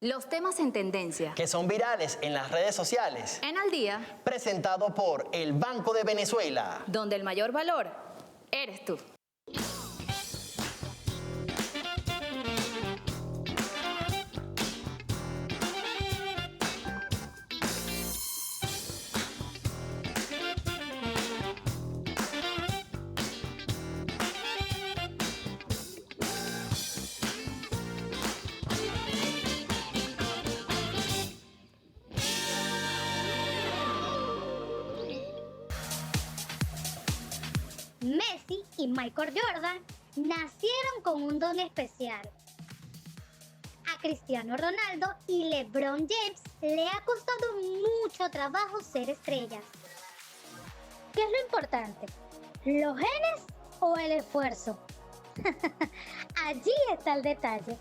Los temas en tendencia. Que son virales en las redes sociales. En Al Día. Presentado por el Banco de Venezuela. Donde el mayor valor eres tú. Messi y Michael Jordan nacieron con un don especial. A Cristiano Ronaldo y LeBron James le ha costado mucho trabajo ser estrellas. ¿Qué es lo importante? ¿Los genes o el esfuerzo? Allí está el detalle.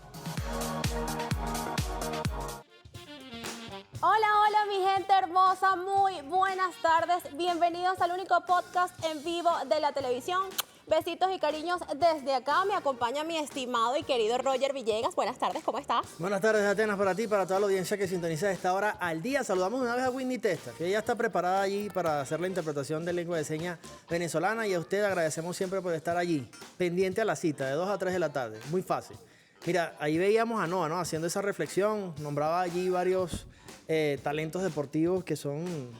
Hola, hola mi gente hermosa, muy buenas tardes. Bienvenidos al único podcast en vivo de la televisión. Besitos y cariños desde acá. Me acompaña mi estimado y querido Roger Villegas. Buenas tardes, ¿cómo estás? Buenas tardes, Atenas, para ti, para toda la audiencia que sintoniza a esta hora al día. Saludamos una vez a Whitney Testa, que ella está preparada allí para hacer la interpretación de lengua de señas venezolana, y a usted agradecemos siempre por estar allí, pendiente a la cita de 2 a 3 de la tarde. Muy fácil. Mira, ahí veíamos a Noah, ¿no? Haciendo esa reflexión, nombraba allí varios talentos deportivos que son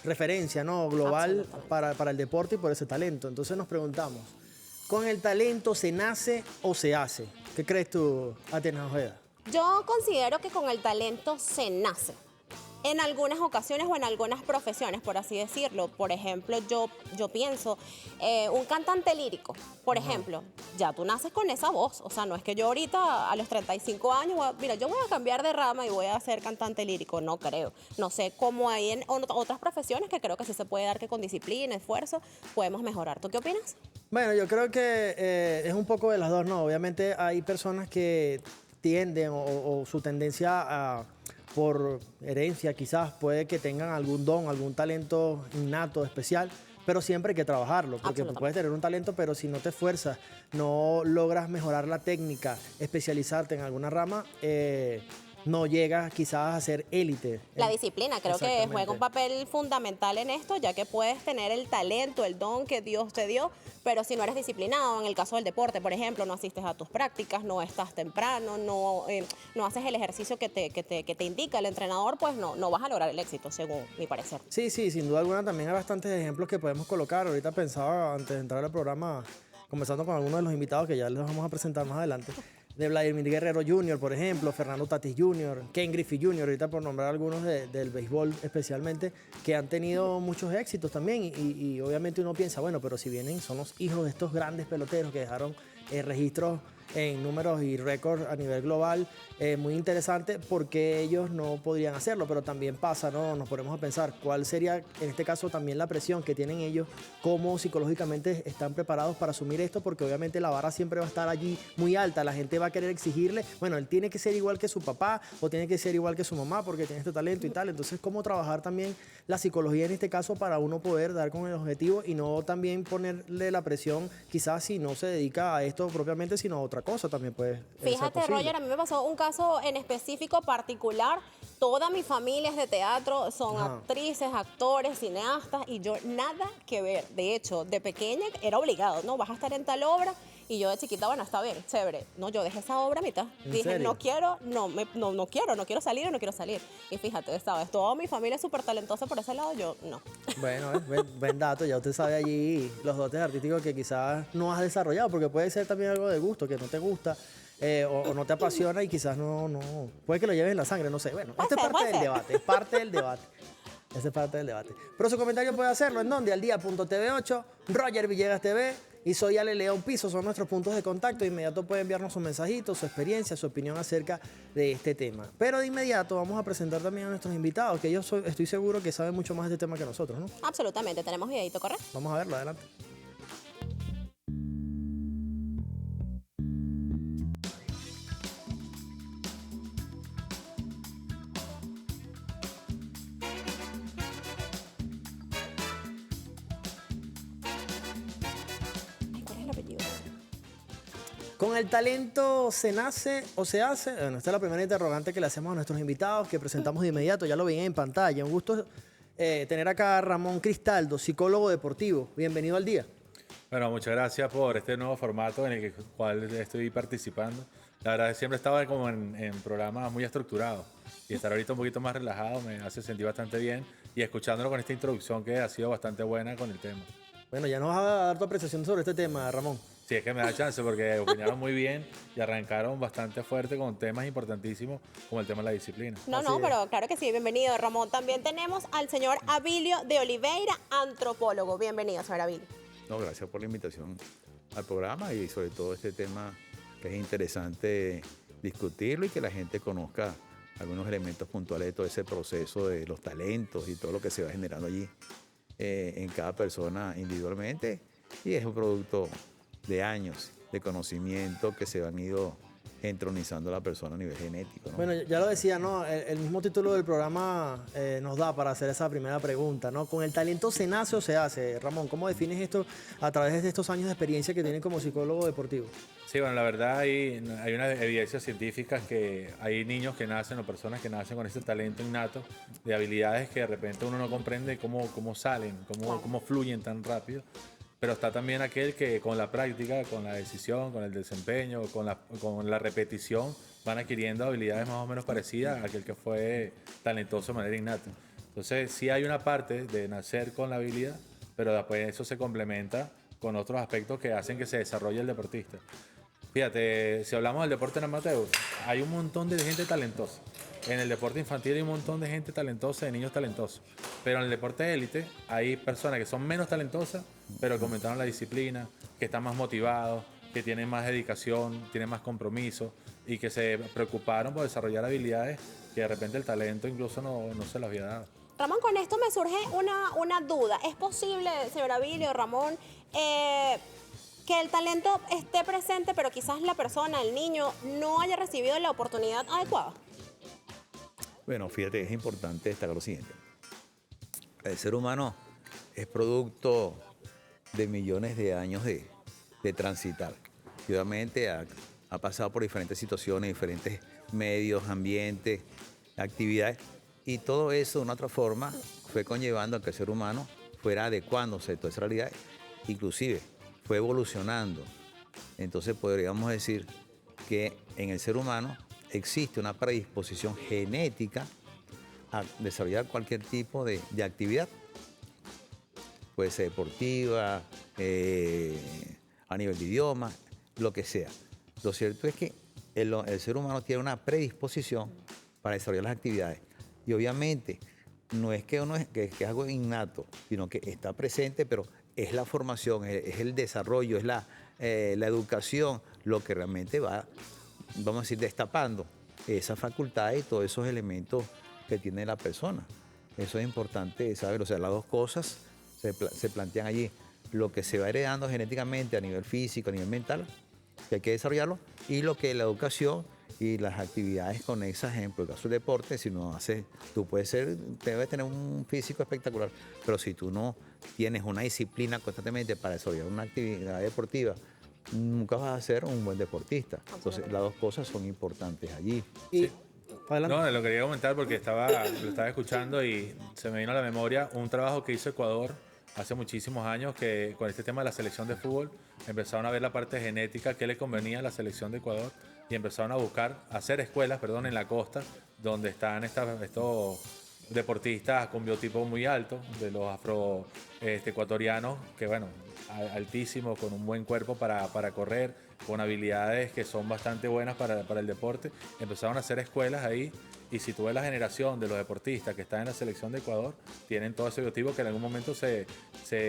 referencia, ¿no? Global para el deporte y por ese talento. Entonces nos preguntamos, ¿con el talento se nace o se hace? ¿Qué crees tú, Atenas Ojeda? Yo considero que con el talento se nace. En algunas ocasiones o en algunas profesiones, por así decirlo. Por ejemplo, yo pienso, un cantante lírico, por ejemplo, ya tú naces con esa voz. O sea, no es que yo ahorita a los 35 años, mira, yo voy a cambiar de rama y voy a ser cantante lírico. No creo. No sé cómo hay en otras profesiones que creo que sí se puede dar, que con disciplina, esfuerzo, podemos mejorar. ¿Tú qué opinas? Bueno, yo creo que es un poco de las dos, ¿no? Obviamente hay personas que tienden o su tendencia por herencia quizás puede que tengan algún don, algún talento innato, especial, pero siempre hay que trabajarlo, porque puedes tener un talento, pero si no te esfuerzas, no logras mejorar la técnica, especializarte en alguna rama, no llegas quizás a ser élite. La disciplina creo que juega un papel fundamental en esto, ya que puedes tener el talento, el don que Dios te dio, pero si no eres disciplinado, en el caso del deporte, por ejemplo, no asistes a tus prácticas, no estás temprano, no haces el ejercicio que te indica el entrenador, pues no vas a lograr el éxito, según mi parecer. Sí, sin duda alguna también hay bastantes ejemplos que podemos colocar. Ahorita pensaba, antes de entrar al programa, conversando con algunos de los invitados que ya les vamos a presentar más adelante, de Vladimir Guerrero Jr., por ejemplo, Fernando Tatis Jr., Ken Griffey Jr., ahorita por nombrar algunos del béisbol especialmente, que han tenido muchos éxitos también, y obviamente uno piensa, bueno, pero si vienen, son los hijos de estos grandes peloteros que dejaron registros en números y récords a nivel global, muy interesante, porque ellos no podrían hacerlo, pero también pasa, ¿no? Nos ponemos a pensar cuál sería en este caso también la presión que tienen ellos, cómo psicológicamente están preparados para asumir esto, porque obviamente la vara siempre va a estar allí muy alta, la gente va a querer exigirle, bueno, él tiene que ser igual que su papá o tiene que ser igual que su mamá porque tiene este talento y tal. Entonces, cómo trabajar también la psicología en este caso para uno poder dar con el objetivo y no también ponerle la presión quizás si no se dedica a esto propiamente, sino a otra cosa también puede Fíjate, ser posible. Roger, a mí me pasó un caso en específico particular. Toda mi familia es de teatro, son actrices, actores, cineastas, y yo nada que ver. De hecho, de pequeña era obligado, ¿no? Vas a estar en tal obra, y yo de chiquita, bueno, está bien, chévere. No, yo dejé esa obra a mitad. Dije, serio? no quiero salir. Y fíjate, ¿sabes? Toda mi familia es súper talentosa por ese lado, yo no. Bueno, buen dato, ya usted sabe allí los dotes artísticos que quizás no has desarrollado, porque puede ser también algo de gusto, que no te gusta o no te apasiona y quizás no, puede que lo lleves en la sangre, no sé. Bueno, este es parte del debate, es parte del debate. Esa es parte del debate. Pero su comentario puede hacerlo en donde, aldía.tv8, Roger Villegas TV y soy Ale León Piso, son nuestros puntos de contacto. De inmediato puede enviarnos un mensajito, su experiencia, su opinión acerca de este tema. Pero de inmediato vamos a presentar también a nuestros invitados, que ellos estoy seguro que saben mucho más de este tema que nosotros, ¿no? Absolutamente, tenemos videito, ¿correcto? Vamos a verlo, adelante. ¿Con el talento se nace o se hace? Bueno, esta es la primera interrogante que le hacemos a nuestros invitados, que presentamos de inmediato, ya lo veían en pantalla. Un gusto tener acá a Ramón Cristaldo, psicólogo deportivo. Bienvenido al día. Bueno, muchas gracias por este nuevo formato en el cual estoy participando. La verdad es que siempre estaba como en programas muy estructurados y estar ahorita un poquito más relajado me hace sentir bastante bien y escuchándolo con esta introducción que ha sido bastante buena con el tema. Bueno, ya nos vas a dar tu apreciación sobre este tema, Ramón. Sí, es que me da chance porque opinaron muy bien y arrancaron bastante fuerte con temas importantísimos como el tema de la disciplina. No, Así no, es. pero claro que sí, bienvenido, Ramón. También tenemos al señor Abilio de Oliveira, antropólogo. Bienvenido, señor Abilio. No, gracias por la invitación al programa y sobre todo este tema que es interesante discutirlo y que la gente conozca algunos elementos puntuales de todo ese proceso de los talentos y todo lo que se va generando allí en cada persona individualmente. Y es un producto de años de conocimiento que se han ido entronizando a la persona a nivel genético, ¿no? Bueno, ya lo decía, ¿no? El mismo título del programa nos da para hacer esa primera pregunta, ¿no? ¿Con el talento se nace o se hace? Ramón, ¿cómo defines esto a través de estos años de experiencia que tienen como psicólogo deportivo? Sí, bueno, la verdad hay una evidencia científica que hay niños que nacen o personas que nacen con ese talento innato de habilidades que de repente uno no comprende cómo salen, cómo fluyen tan rápido. Pero está también aquel que con la práctica, con la decisión, con el desempeño, con la repetición, van adquiriendo habilidades más o menos parecidas a aquel que fue talentoso de manera innata. Entonces, sí hay una parte de nacer con la habilidad, pero después eso se complementa con otros aspectos que hacen que se desarrolle el deportista. Fíjate, si hablamos del deporte en amateur, hay un montón de gente talentosa. En el deporte infantil hay un montón de gente talentosa, de niños talentosos. Pero en el deporte de élite hay personas que son menos talentosas, pero que aumentaron la disciplina, que están más motivados, que tienen más dedicación, tienen más compromiso y que se preocuparon por desarrollar habilidades que de repente el talento incluso no se las había dado. Ramón, con esto me surge una duda. ¿Es posible, señor Abilio, Ramón, que el talento esté presente, pero quizás la persona, el niño, no haya recibido la oportunidad adecuada? Bueno, fíjate, es importante destacar lo siguiente. El ser humano es producto de millones de años de transitar. Y obviamente ha pasado por diferentes situaciones, diferentes medios, ambientes, actividades. Y todo eso, de una otra forma, fue conllevando a que el ser humano fuera adecuándose a toda esa realidad. Inclusive, fue evolucionando. Entonces podríamos decir que en el ser humano existe una predisposición genética a desarrollar cualquier tipo de actividad. Puede ser deportiva, a nivel de idioma, lo que sea. Lo cierto es que el ser humano tiene una predisposición para desarrollar las actividades. Y obviamente no es que es algo innato, sino que está presente, pero es la formación, es el desarrollo, es la educación lo que realmente va, vamos a decir, destapando esa facultad y todos esos elementos que tiene la persona. Eso es importante saber, o sea, las dos cosas se plantean allí. Lo que se va heredando genéticamente a nivel físico, a nivel mental, que hay que desarrollarlo, y lo que la educación y las actividades conexas, ejemplo, el caso del deporte, si no haces, tú debes tener un físico espectacular, pero si tú no tienes una disciplina constantemente para desarrollar una actividad deportiva, nunca vas a ser un buen deportista. Entonces, las dos cosas son importantes allí. Y, adelante. No, lo quería comentar porque lo estaba escuchando y se me vino a la memoria un trabajo que hizo Ecuador hace muchísimos años que con este tema de la selección de fútbol empezaron a ver la parte genética que le convenía a la selección de Ecuador y empezaron a hacer escuelas, en la costa donde están estos deportistas con biotipo muy alto, de los ecuatorianos, que altísimos, con un buen cuerpo para correr, con habilidades que son bastante buenas para el deporte. Empezaron a hacer escuelas ahí y si tú ves la generación de los deportistas que están en la selección de Ecuador, tienen todo ese biotipo que en algún momento se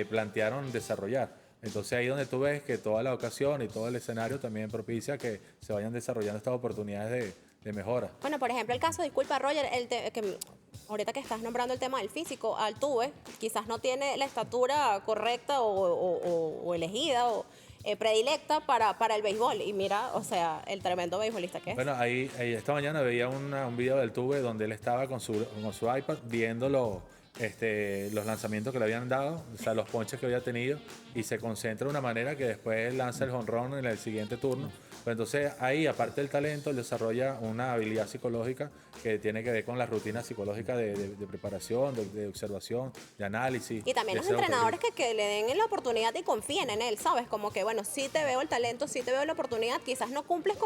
plantearon desarrollar. Entonces ahí donde tú ves que toda la ocasión y todo el escenario también propicia que se vayan desarrollando estas oportunidades de mejora. Bueno, por ejemplo, el caso, disculpa Roger, que ahorita que estás nombrando el tema del físico, Altuve quizás no tiene la estatura correcta o elegida o predilecta para el béisbol. Y mira, o sea, el tremendo beisbolista que es. Bueno, ahí esta mañana veía un video del Altuve donde él estaba con su iPad viendo los lanzamientos que le habían dado, o sea, los ponches que había tenido, y se concentra de una manera que después lanza el jonrón en el siguiente turno. Pues entonces ahí, aparte del talento, él desarrolla una habilidad psicológica que tiene que ver con la rutina psicológica de preparación, de observación, de análisis. Y también de los ser entrenadores autocrítico. que le den la oportunidad y confíen en él, ¿sabes? Como que, bueno, sí te veo el talento, sí te veo la oportunidad, quizás no cumples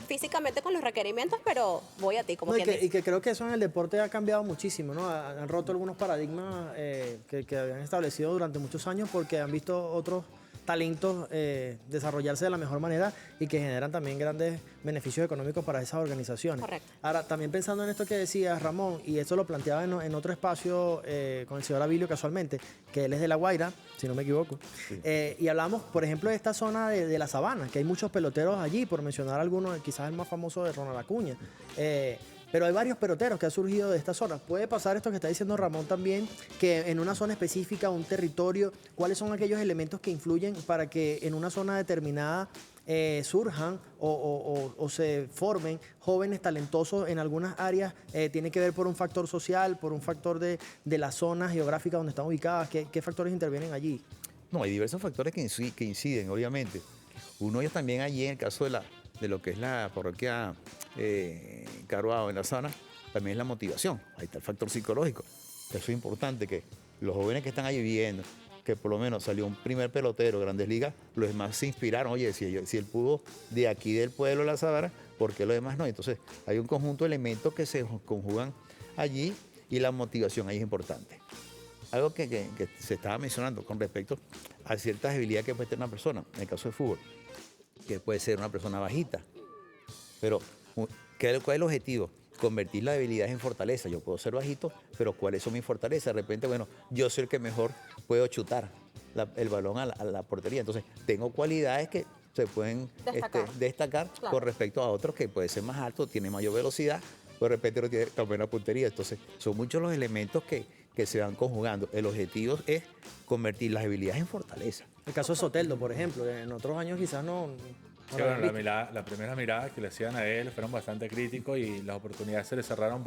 físicamente con los requerimientos, pero voy a ti, como No, quien dice. y que creo que eso en el deporte ha cambiado muchísimo, ¿no? Han roto algunos paradigmas que habían establecido durante muchos años porque han visto otros talentos desarrollarse de la mejor manera y que generan también grandes beneficios económicos para esas organizaciones. Correcto. Ahora, también pensando en esto que decías, Ramón, y esto lo planteaba en otro espacio con el señor Abilio casualmente, que él es de La Guaira, si no me equivoco, y hablamos, por ejemplo, de esta zona de la sabana, que hay muchos peloteros allí, por mencionar algunos, quizás el más famoso de Ronald Acuña. Pero hay varios peloteros que han surgido de esta zona. Puede pasar esto que está diciendo Ramón también, que en una zona específica, un territorio, ¿cuáles son aquellos elementos que influyen para que en una zona determinada surjan o se formen jóvenes talentosos en algunas áreas? ¿Tiene que ver por un factor social, por un factor de la zona geográfica donde están ubicadas? ¿Qué factores intervienen allí? No, hay diversos factores que inciden, obviamente. Uno es también allí, en el caso de lo que es la parroquia Caruao en la zona, también es la motivación. Ahí está el factor psicológico. Eso es importante, que los jóvenes que están ahí viviendo, que por lo menos salió un primer pelotero de Grandes Ligas, los demás se inspiraron. Oye, si él pudo de aquí del pueblo de La Sabana, ¿por qué los demás no? Entonces, hay un conjunto de elementos que se conjugan allí y la motivación ahí es importante. Algo que se estaba mencionando con respecto a ciertas habilidades que puede tener una persona, en el caso de fútbol, que puede ser una persona bajita, pero ¿cuál es el objetivo? Convertir las debilidades en fortaleza. Yo puedo ser bajito, pero ¿cuáles son mis fortalezas? De repente, bueno, yo soy el que mejor puedo chutar el balón a la portería. Entonces, tengo cualidades que se pueden destacar Claro. con respecto a otros que puede ser más alto, tiene mayor velocidad, de repente no tiene tan buena puntería. Entonces, son muchos los elementos que se van conjugando. El objetivo es convertir las debilidades en fortaleza. El caso de Soteldo, por ejemplo, en otros años quizás no Sí, lo bueno, habían visto. la primera mirada que le hacían a él fueron bastante críticos y las oportunidades se le cerraron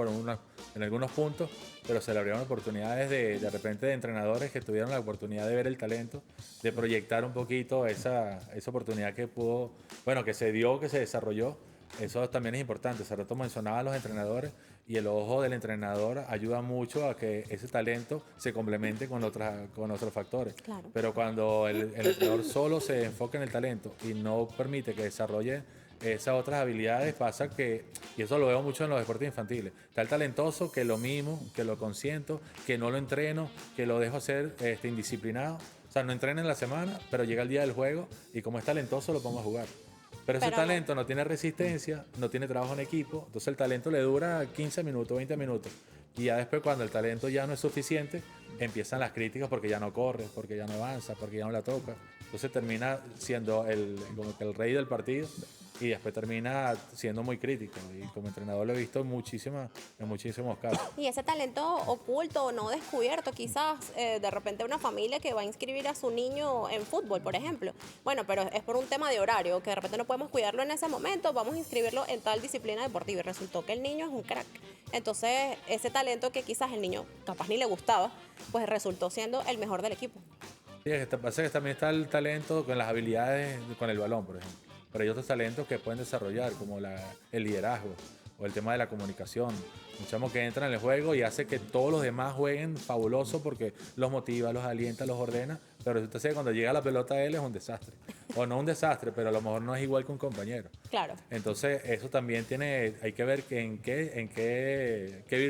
en algunos puntos, pero se le abrieron oportunidades de repente de entrenadores que tuvieron la oportunidad de ver el talento, de proyectar un poquito esa oportunidad que pudo, bueno, que se dio, que se desarrolló. Eso también es importante. Hace rato mencionaba a los entrenadores y el ojo del entrenador ayuda mucho a que ese talento se complemente con otros factores. Claro. Pero cuando el entrenador solo se enfoca en el talento y no permite que desarrolle esas otras habilidades, pasa que, y eso lo veo mucho en los deportes infantiles, está el talentoso que lo mimo, que lo consiento, que no lo entreno, que lo dejo ser indisciplinado. O sea, no entrena en la semana, pero llega el día del juego y como es talentoso lo pongo a jugar. Pero ese talento no tiene resistencia, no tiene trabajo en equipo, entonces el talento le dura 15 minutos, 20 minutos. Y ya después, cuando el talento ya no es suficiente, empiezan las críticas porque ya no corre, porque ya no avanza, porque ya no la toca. Entonces termina siendo como que el rey del partido y después termina siendo muy crítico. Y como entrenador lo he visto en muchísimos casos. Y ese talento oculto o no descubierto, quizás de repente una familia que va a inscribir a su niño en fútbol, por ejemplo. Bueno, pero es por un tema de horario, que de repente no podemos cuidarlo en ese momento, vamos a inscribirlo en tal disciplina deportiva y resultó que el niño es un crack. Entonces, ese talento que quizás el niño capaz ni le gustaba, pues resultó siendo el mejor del equipo. Sí, pasa que también está el talento con las habilidades con el balón, por ejemplo. Pero hay otros talentos que pueden desarrollar, como el liderazgo o el tema de la comunicación. Un chamo que entra en el juego y hace que todos los demás jueguen fabuloso porque los motiva, los alienta, los ordena. Pero resulta ser que cuando llega la pelota a él es un desastre. O no un desastre, pero a lo mejor no es igual que un compañero. Claro. Entonces, eso también hay que ver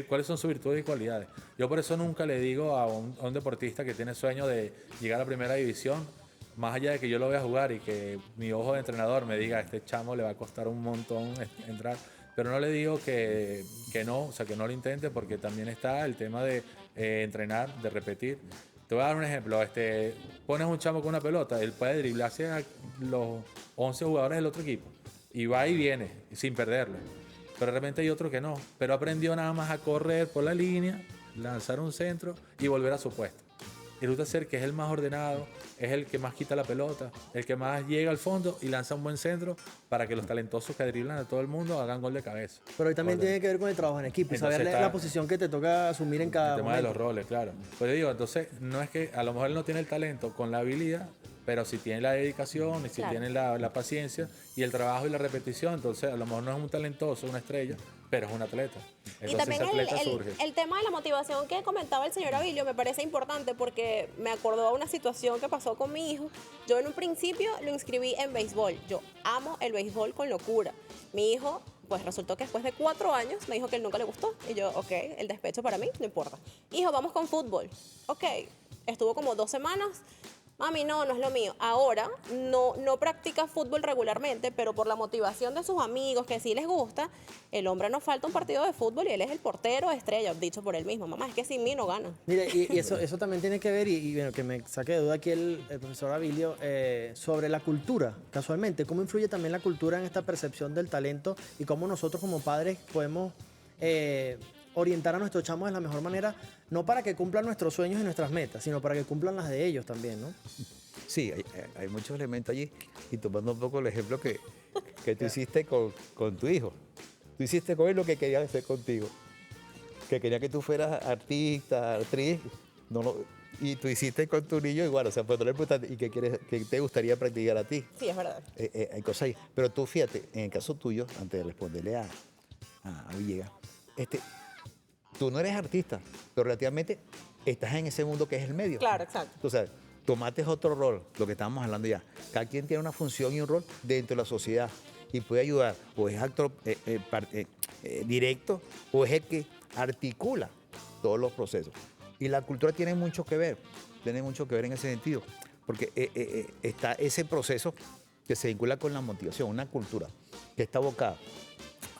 cuáles son sus virtudes y cualidades. Yo por eso nunca le digo a un deportista que tiene sueño de llegar a la primera división, más allá de que yo lo vea jugar y que mi ojo de entrenador me diga, este chamo le va a costar un montón entrar, pero no le digo que no, o sea, que no lo intente, porque también está el tema de entrenar, de repetir. Te voy a dar un ejemplo. Pones un chamo con una pelota, él puede driblarse a los 11 jugadores del otro equipo y va y viene sin perderlo. Pero de repente hay otro que no, pero aprendió nada más a correr por la línea, lanzar un centro y volver a su puesto. y resulta ser que es el más ordenado, es el que más quita la pelota, el que más llega al fondo y lanza un buen centro para que los talentosos que driblan a todo el mundo hagan gol de cabeza. Pero hoy también Orden. tiene que ver con el trabajo en equipo y Entonces saber está- la posición que te toca asumir en cada El tema de momento. los roles, claro. Pues yo digo, entonces, no es que a lo mejor él no tiene el talento con la habilidad, pero si tiene la dedicación y si Claro. tiene la paciencia y el trabajo y la repetición, entonces a lo mejor no es un talentoso, una estrella, pero es un atleta. Y Entonces también ese atleta surge. el tema de la motivación que comentaba el señor Avilio me parece importante porque me acordó a una situación que pasó con mi hijo. Yo en un principio lo inscribí en béisbol. Yo amo el béisbol con locura. Mi hijo, pues resultó que después de 4 años me dijo que él nunca le gustó. Y yo, ok, el despecho para mí, no importa. Hijo, vamos con fútbol. Ok, estuvo como 2 semanas. Mami, no es lo mío. Ahora no practica fútbol regularmente, pero por la motivación de sus amigos, que sí les gusta, el hombre no falta un partido de fútbol y él es el portero estrella, dicho por él mismo. Mamá, es que sin mí no gana. Mire, y eso también tiene que ver, y bueno, que me saque de duda aquí el profesor Avilio, sobre la cultura, casualmente. ¿Cómo influye también la cultura en esta percepción del talento y cómo nosotros como padres podemos orientar a nuestros chamos de la mejor manera, no para que cumplan nuestros sueños y nuestras metas, sino para que cumplan las de ellos también, ¿no? Sí, hay muchos elementos allí. Y tomando un poco el ejemplo que tú hiciste con tu hijo. Tú hiciste con él lo que quería hacer contigo. Que quería que tú fueras artista, actriz. Y tú hiciste con tu niño igual. O sea, pues no le preguntaste, ¿y qué te gustaría practicar a ti? Sí, es verdad. Hay cosas ahí. Pero tú fíjate, en el caso tuyo, antes de responderle a Villegas, tú no eres artista, pero relativamente estás en ese mundo que es el medio. Claro, exacto. Entonces, tomaste otro rol, lo que estábamos hablando ya. Cada quien tiene una función y un rol dentro de la sociedad y puede ayudar, o es actor directo, o es el que articula todos los procesos. Y la cultura tiene mucho que ver en ese sentido, porque está ese proceso que se vincula con la motivación, una cultura que está abocada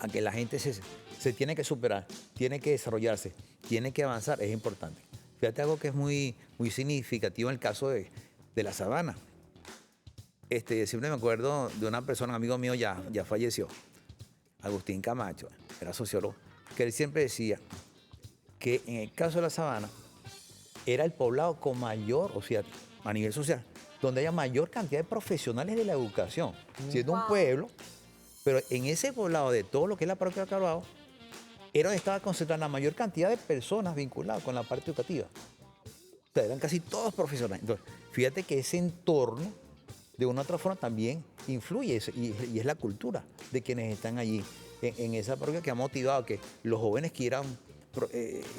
a que la gente se tiene que superar, tiene que desarrollarse, tiene que avanzar, es importante. Fíjate algo que es muy significativo en el caso de la sabana. Siempre me acuerdo de una persona, un amigo mío ya falleció, Agustín Camacho, era sociólogo, que él siempre decía que en el caso de la sabana era el poblado con mayor, o sea, a nivel social, donde haya mayor cantidad de profesionales de la educación, siendo un pueblo, pero en ese poblado de todo lo que es la parroquia de Carvajal, era donde estaba concentrada la mayor cantidad de personas vinculadas con la parte educativa. O sea, eran casi todos profesionales. Entonces, fíjate que ese entorno, de una u otra forma, también influye, y es la cultura de quienes están allí, en esa parroquia, que ha motivado a que los jóvenes quieran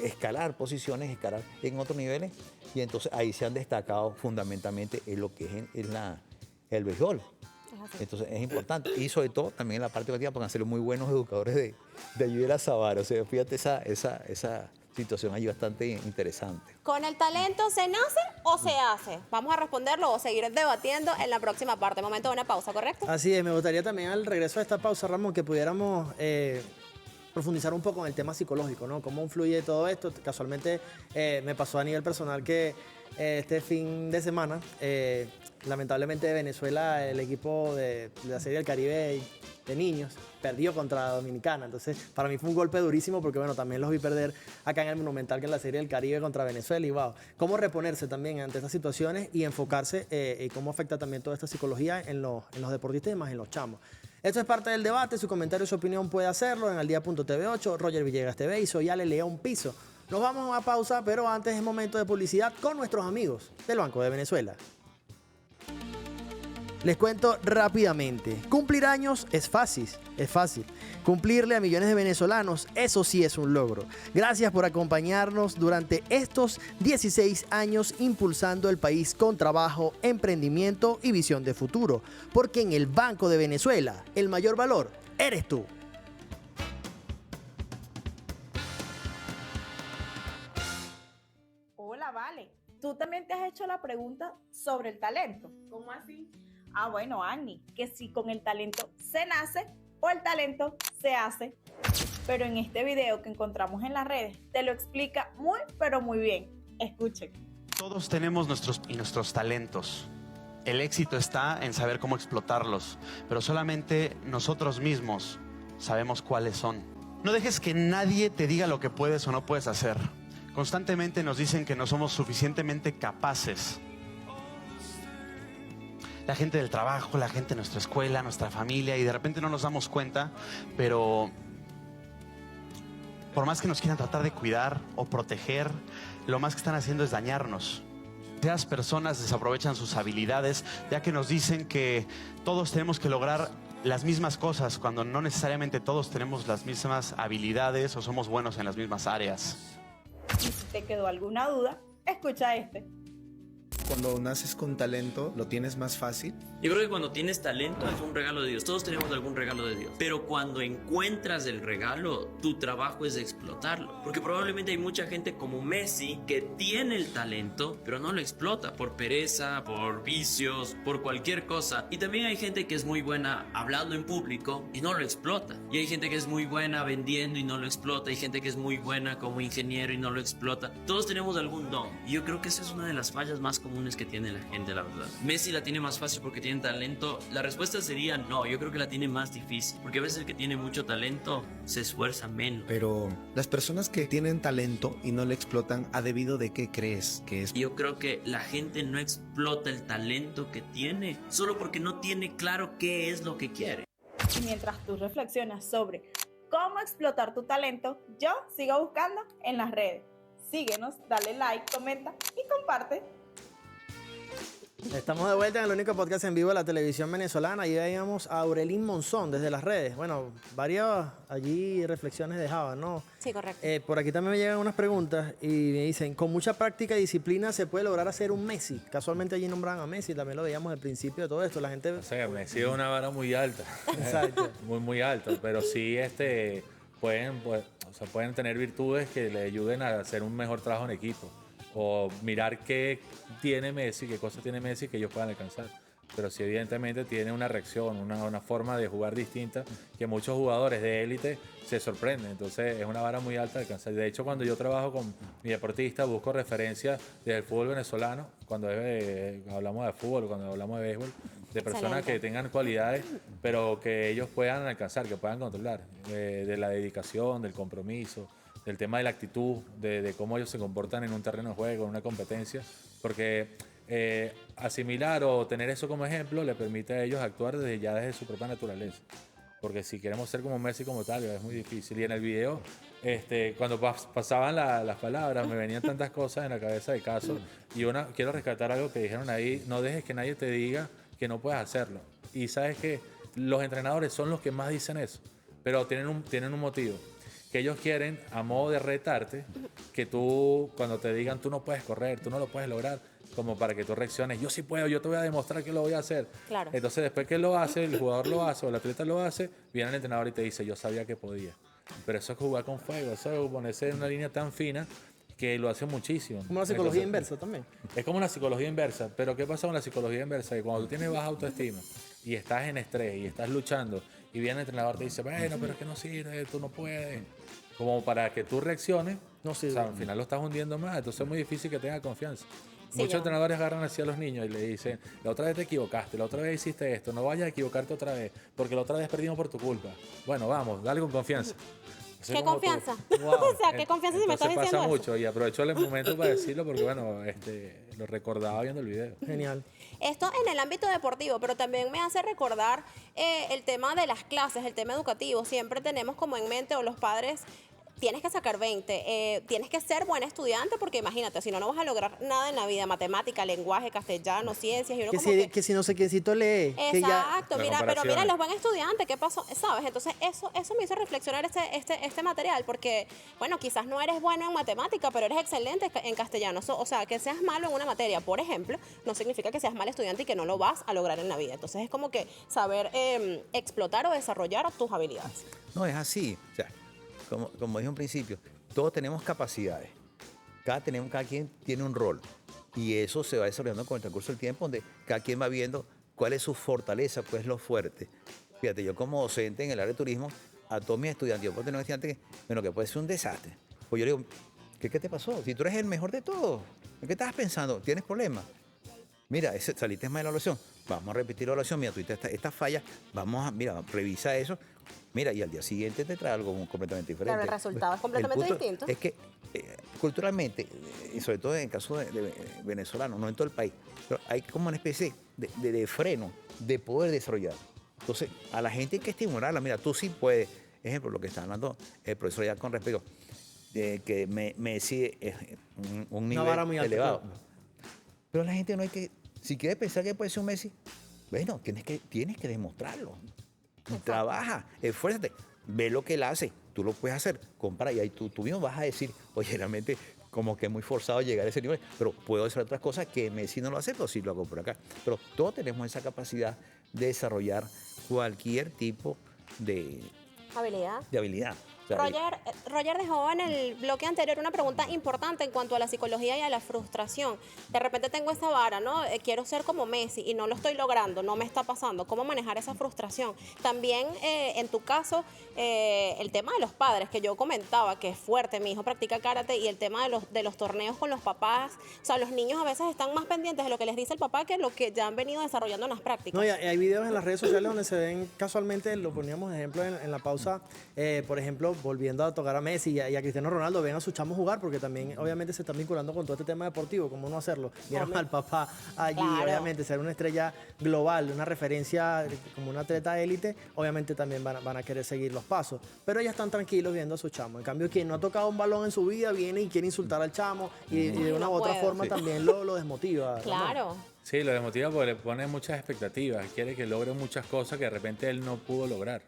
escalar posiciones, escalar en otros niveles, y entonces ahí se han destacado fundamentalmente en lo que es el béisbol. Entonces es importante, y sobre todo también en la parte educativa, porque han sido muy buenos educadores de allí de la sabana. O sea, fíjate esa situación allí bastante interesante. ¿Con el talento se nace o se hace? Vamos a responderlo o seguir debatiendo en la próxima parte. Momento de una pausa, ¿correcto? Así es, me gustaría también al regreso de esta pausa, Ramón, que pudiéramos profundizar un poco en el tema psicológico, ¿no? Cómo influye todo esto. Casualmente me pasó a nivel personal que este fin de semana, lamentablemente de Venezuela, el equipo de la Serie del Caribe de niños perdió contra Dominicana. Entonces, para mí fue un golpe durísimo porque, bueno, también los vi perder acá en el Monumental, que es la Serie del Caribe contra Venezuela. Y, wow, cómo reponerse también ante estas situaciones y enfocarse y cómo afecta también toda esta psicología en los deportistas y más en los chamos. Esto es parte del debate. Su comentario y su opinión puede hacerlo en aldía.tv8, Roger Villegas TV y soy Ale León Piso. Nos vamos a pausa, pero antes es momento de publicidad con nuestros amigos del Banco de Venezuela. Les cuento rápidamente. Cumplir años es fácil. Cumplirle a millones de venezolanos, eso sí es un logro. Gracias por acompañarnos durante estos 16 años impulsando el país con trabajo, emprendimiento y visión de futuro. Porque en el Banco de Venezuela, el mayor valor eres tú. Hola, Vale. ¿Tú también te has hecho la pregunta sobre el talento? ¿Cómo así? Ah, bueno, Annie, que si con el talento se nace o el talento se hace. Pero en este video que encontramos en las redes te lo explica muy, pero muy bien. Escuchen. Todos tenemos nuestros talentos. El éxito está en saber cómo explotarlos, pero solamente nosotros mismos sabemos cuáles son. No dejes que nadie te diga lo que puedes o no puedes hacer. Constantemente nos dicen que no somos suficientemente capaces. La gente del trabajo, la gente de nuestra escuela, nuestra familia, y de repente no nos damos cuenta, pero por más que nos quieran tratar de cuidar o proteger, lo más que están haciendo es dañarnos. Esas personas desaprovechan sus habilidades, ya que nos dicen que todos tenemos que lograr las mismas cosas, cuando no necesariamente todos tenemos las mismas habilidades o somos buenos en las mismas áreas. Y si te quedó alguna duda, escucha este. Cuando naces con talento, lo tienes más fácil. Yo creo que cuando tienes talento es un regalo de Dios. Todos tenemos algún regalo de Dios. Pero cuando encuentras el regalo, tu trabajo es explotarlo. Porque probablemente hay mucha gente como Messi que tiene el talento, pero no lo explota por pereza, por vicios, por cualquier cosa. Y también hay gente que es muy buena hablando en público y no lo explota. Y hay gente que es muy buena vendiendo y no lo explota. Hay gente que es muy buena como ingeniero y no lo explota. Todos tenemos algún don. Y yo creo que esa es una de las fallas más comunes que tiene la gente, la verdad. Messi la tiene más fácil porque tiene talento. La respuesta sería no, yo creo que la tiene más difícil, porque a veces el que tiene mucho talento se esfuerza menos. Pero las personas que tienen talento y no lo explotan, ¿a debido de qué crees que es? Yo creo que la gente no explota el talento que tiene solo porque no tiene claro qué es lo que quiere. Y mientras tú reflexionas sobre cómo explotar tu talento, yo sigo buscando en las redes. Síguenos, dale like, comenta y comparte. Estamos de vuelta en el único podcast en vivo de la televisión venezolana y veíamos a Aurelín Monzón desde las redes. Bueno, varias allí reflexiones dejaban, ¿no? Sí, correcto. Por aquí también me llegan unas preguntas y me dicen, con mucha práctica y disciplina se puede lograr hacer un Messi. Casualmente allí nombran a Messi, también lo veíamos al principio de todo esto. La gente... O sea, Messi es una vara muy alta. Exacto. Muy alto, pero sí pueden tener virtudes que le ayuden a hacer un mejor trabajo en equipo. O mirar qué tiene Messi, qué cosas tiene Messi que ellos puedan alcanzar. Pero sí, evidentemente tiene una reacción, una forma de jugar distinta que muchos jugadores de élite se sorprenden. Entonces es una vara muy alta de alcanzar. De hecho, cuando yo trabajo con mi deportista, busco referencias del fútbol venezolano, cuando hablamos de fútbol, cuando hablamos de béisbol, de personas Excelente. que tengan cualidades, pero que ellos puedan alcanzar, que puedan controlar, de la dedicación, del compromiso, del tema de la actitud, de cómo ellos se comportan en un terreno de juego, en una competencia, porque asimilar o tener eso como ejemplo le permite a ellos actuar desde su propia naturaleza. Porque si queremos ser como Messi como tal, es muy difícil. Y en el video, cuando pasaban las palabras, me venían tantas cosas en la cabeza de caso. Y quiero rescatar algo que dijeron ahí, no dejes que nadie te diga que no puedes hacerlo. Y sabes que los entrenadores son los que más dicen eso, pero tienen un motivo. Que ellos quieren, a modo de retarte, que tú, cuando te digan tú no puedes correr, tú no lo puedes lograr, como para que tú reacciones, yo sí puedo, yo te voy a demostrar que lo voy a hacer. Claro. Entonces después que lo hace, el jugador lo hace o el atleta lo hace, viene el entrenador y te dice, yo sabía que podía. Pero eso es jugar con fuego, eso es ponerse en una línea tan fina que lo hace muchísimo. Como la psicología inversa también. Es como una psicología inversa, pero ¿qué pasa con la psicología inversa? Que cuando tú tienes baja autoestima y estás en estrés y estás luchando y viene el entrenador y te dice, bueno, pero es que no sirve, tú no puedes. Como para que tú reacciones, No sirve. o sea, al final lo estás hundiendo más, entonces es muy difícil que tenga confianza. Sí, Muchos ya. entrenadores agarran así a los niños y le dicen, la otra vez te equivocaste, la otra vez hiciste esto, no vayas a equivocarte otra vez, porque la otra vez perdimos por tu culpa. Bueno, vamos, dale con confianza. Así ¿Qué como tú. confianza? Wow. O sea, ¿qué confianza si me estás Entonces diciendo pasa eso? mucho y aprovecho el momento para decirlo porque, bueno, lo recordaba viendo el video. Genial. Esto en el ámbito deportivo, pero también me hace recordar el tema de las clases, el tema educativo. Siempre tenemos como en mente, o los padres, tienes que sacar 20, tienes que ser buen estudiante, porque imagínate, si no, no vas a lograr nada en la vida, matemática, lenguaje, castellano, ciencias, y uno como que... Que si no sé quiéncito lee. Que ya... Exacto, La mira, pero comparación. mira, los buen estudiantes, ¿qué pasó? ¿Sabes? Entonces, eso me hizo reflexionar este material, porque, bueno, quizás no eres bueno en matemática, pero eres excelente en castellano. O sea, que seas malo en una materia, por ejemplo, no significa que seas mal estudiante y que no lo vas a lograr en la vida. Entonces, es como que saber explotar o desarrollar tus habilidades. No, es así. O sea, como dije en principio, todos tenemos capacidades. Cada quien tiene un rol. Y eso se va desarrollando con el transcurso del tiempo, donde cada quien va viendo cuál es su fortaleza, cuál es lo fuerte. Fíjate, yo como docente en el área de turismo, a todos mis estudiantes, yo puedo tener un estudiante que puede ser un desastre. Pues yo le digo, ¿qué te pasó? Si tú eres el mejor de todos, ¿en qué estabas pensando? ¿Tienes problemas? Mira, saliste mal de la evaluación, vamos a repetir la evaluación, mira, tú esta falla, vamos a, mira, revisa eso, Mira, y al día siguiente te trae algo completamente diferente. Claro, el resultado es completamente El punto distinto. Es que culturalmente, y sobre todo en el caso de venezolanos, no en todo el país, pero hay como una especie de freno de poder desarrollar. Entonces, a la gente hay que estimularla. Mira, tú sí puedes. Ejemplo, lo que está hablando el profesor ya con respecto de que Messi es un nivel vara muy alta, elevado. claro. Pero la gente no hay que, si quieres pensar que puede ser un Messi, bueno, tienes que demostrarlo. Trabaja, esfuérzate, ve lo que él hace, tú lo puedes hacer, compra y ahí tú mismo vas a decir, oye, realmente como que es muy forzado llegar a ese nivel, pero puedo hacer otras cosas que Messi no lo hace, pero sí lo hago por acá. Pero todos tenemos esa capacidad de desarrollar cualquier tipo de Habilidad. habilidad. O sea, Roger dejó en el bloque anterior una pregunta importante en cuanto a la psicología y a la frustración. De repente tengo esa vara, ¿no? Quiero ser como Messi y no lo estoy logrando, no me está pasando. ¿Cómo manejar esa frustración? También, en tu caso, el tema de los padres, que yo comentaba, que es fuerte, mi hijo practica karate, y el tema de los torneos con los papás. O sea, los niños a veces están más pendientes de lo que les dice el papá que lo que ya han venido desarrollando en las prácticas. No, y hay videos en las redes sociales donde se ven casualmente, lo poníamos de ejemplo en la pausa, por ejemplo, volviendo a tocar a Messi y a Cristiano Ronaldo, ven a sus chamos jugar, porque también obviamente se están vinculando con todo este tema deportivo, cómo no hacerlo. Vieron al papá allí, Claro. obviamente, ser una estrella global, una referencia como un atleta élite, obviamente también van a querer seguir los pasos. Pero ellos están tranquilos viendo a sus chamos. En cambio, quien no ha tocado un balón en su vida viene y quiere insultar al chamo y de una u otra puede. forma también lo desmotiva. ¿no? Claro. Sí, lo desmotiva porque le pone muchas expectativas. Quiere que logre muchas cosas que de repente él no pudo lograr.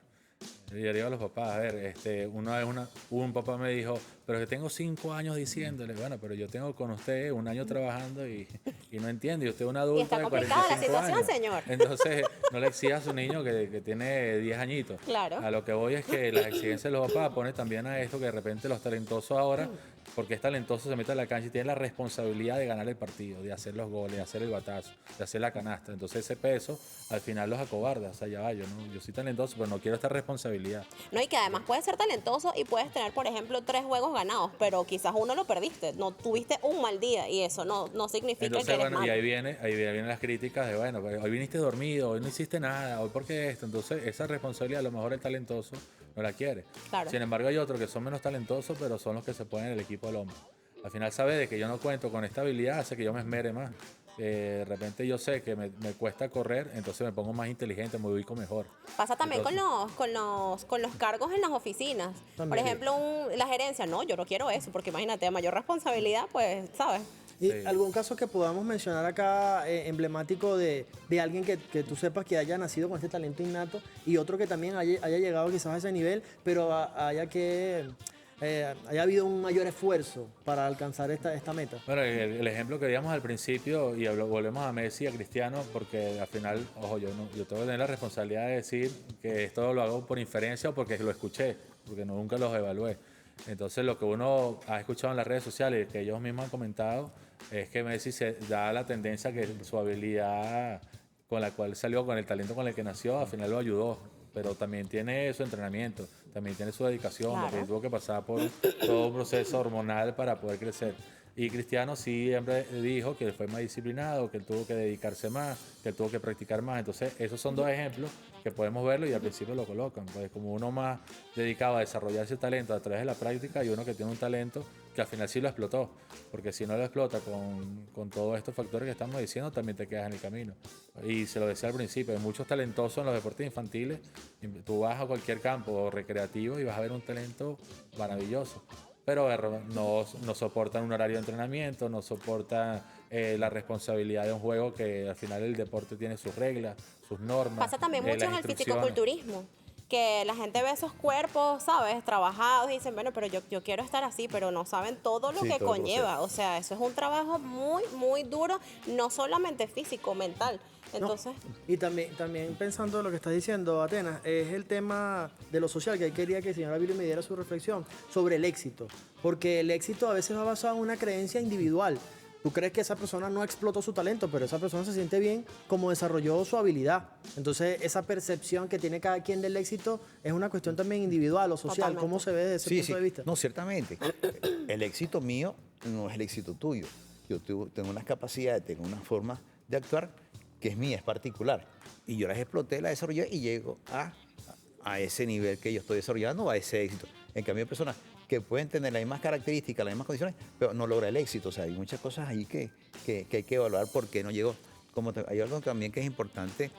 Y yo digo a los papás, a ver, una vez un papá me dijo, pero que tengo 5 años diciéndole, bueno, pero yo tengo con usted 1 año trabajando y no entiende, y usted es un adulto Y está de complicada la 45 situación, años. señor. Entonces, no le exija a su niño que tiene 10 añitos. Claro. A lo que voy es que las exigencias de los papás ponen también a esto que de repente los talentosos ahora, porque es talentoso, se mete a la cancha y tiene la responsabilidad de ganar el partido, de hacer los goles, de hacer el batazo, de hacer la canasta. Entonces ese peso al final los acobarda. O sea, ya va, yo soy talentoso, pero no quiero esta responsabilidad. No, y que además puedes ser talentoso y puedes tener, por ejemplo, 3 juegos ganados, pero quizás uno lo perdiste, no tuviste un mal día y eso no significa Entonces, que eres bueno, malo. y ahí vienen las críticas de, bueno, pues, hoy viniste dormido, hoy no hiciste nada, hoy por qué esto. Entonces, esa responsabilidad a lo mejor el talentoso no la quiere. Claro. Sin embargo, hay otros que son menos talentosos, pero son los que se ponen en el equipo del hombro. Al final sabe de que yo no cuento con esta habilidad, hace que yo me esmere más. De repente yo sé que me cuesta correr, entonces me pongo más inteligente, me ubico mejor. Pasa también Entonces- con los cargos en las oficinas. Por También. ejemplo, la gerencia, no, yo no quiero eso, porque imagínate, a mayor responsabilidad, pues, ¿sabes? ¿Y Sí. algún caso que podamos mencionar acá emblemático de alguien que tú sepas que haya nacido con este talento innato y otro que también haya llegado quizás a ese nivel, pero haya habido un mayor esfuerzo para alcanzar esta meta? Bueno, el ejemplo que digamos al principio, y volvemos a Messi y a Cristiano, porque al final, ojo, yo tengo que tener la responsabilidad de decir que esto lo hago por inferencia o porque lo escuché, porque nunca los evalué. Entonces, lo que uno ha escuchado en las redes sociales, que ellos mismos han comentado, es que Messi se da la tendencia que su habilidad con la cual salió, con el talento con el que nació, al final lo ayudó. Pero también tiene su entrenamiento, también tiene su dedicación, Claro. porque tuvo que pasar por todo un proceso hormonal para poder crecer. Y Cristiano siempre dijo que él fue más disciplinado, que él tuvo que dedicarse más, que él tuvo que practicar más. Entonces, esos son 2 ejemplos que podemos verlo y al principio lo colocan. Pues como uno más dedicado a desarrollar ese talento a través de la práctica y uno que tiene un talento que al final sí lo explotó. Porque si no lo explota con todos estos factores que estamos diciendo, también te quedas en el camino. Y se lo decía al principio, hay muchos talentosos en los deportes infantiles. Tú vas a cualquier campo recreativo y vas a ver un talento maravilloso. Pero no soportan un horario de entrenamiento, no soportan la responsabilidad de un juego que al final el deporte tiene sus reglas, sus normas. Pasa también mucho las en el instrucciones. fisicoculturismo, que la gente ve esos cuerpos, ¿sabes? Trabajados y dicen, bueno, pero yo quiero estar así, pero no saben todo lo Sí, que todo el conlleva. O sea, eso es un trabajo muy, muy duro, no solamente físico, mental. Entonces, Y también pensando en lo que estás diciendo, Atenas, es el tema de lo social, que ahí quería que el señor Abilio me diera su reflexión sobre el éxito. Porque el éxito a veces va basado en una creencia individual. Tú crees que esa persona no explotó su talento, pero esa persona se siente bien como desarrolló su habilidad. Entonces, esa percepción que tiene cada quien del éxito es una cuestión también individual o social. Totalmente. ¿Cómo se ve desde ese punto de vista? No, ciertamente. El éxito mío no es el éxito tuyo. Yo tengo unas capacidades, tengo una forma de actuar que es mía, es particular. Y yo las exploté, las desarrollé y llego a a ese nivel que yo estoy desarrollando, a ese éxito. En cambio, hay personas que pueden tener las mismas características, las mismas condiciones, pero no logra el éxito. O sea, hay muchas cosas ahí que hay que evaluar por qué no llegó. Hay algo también que es importante,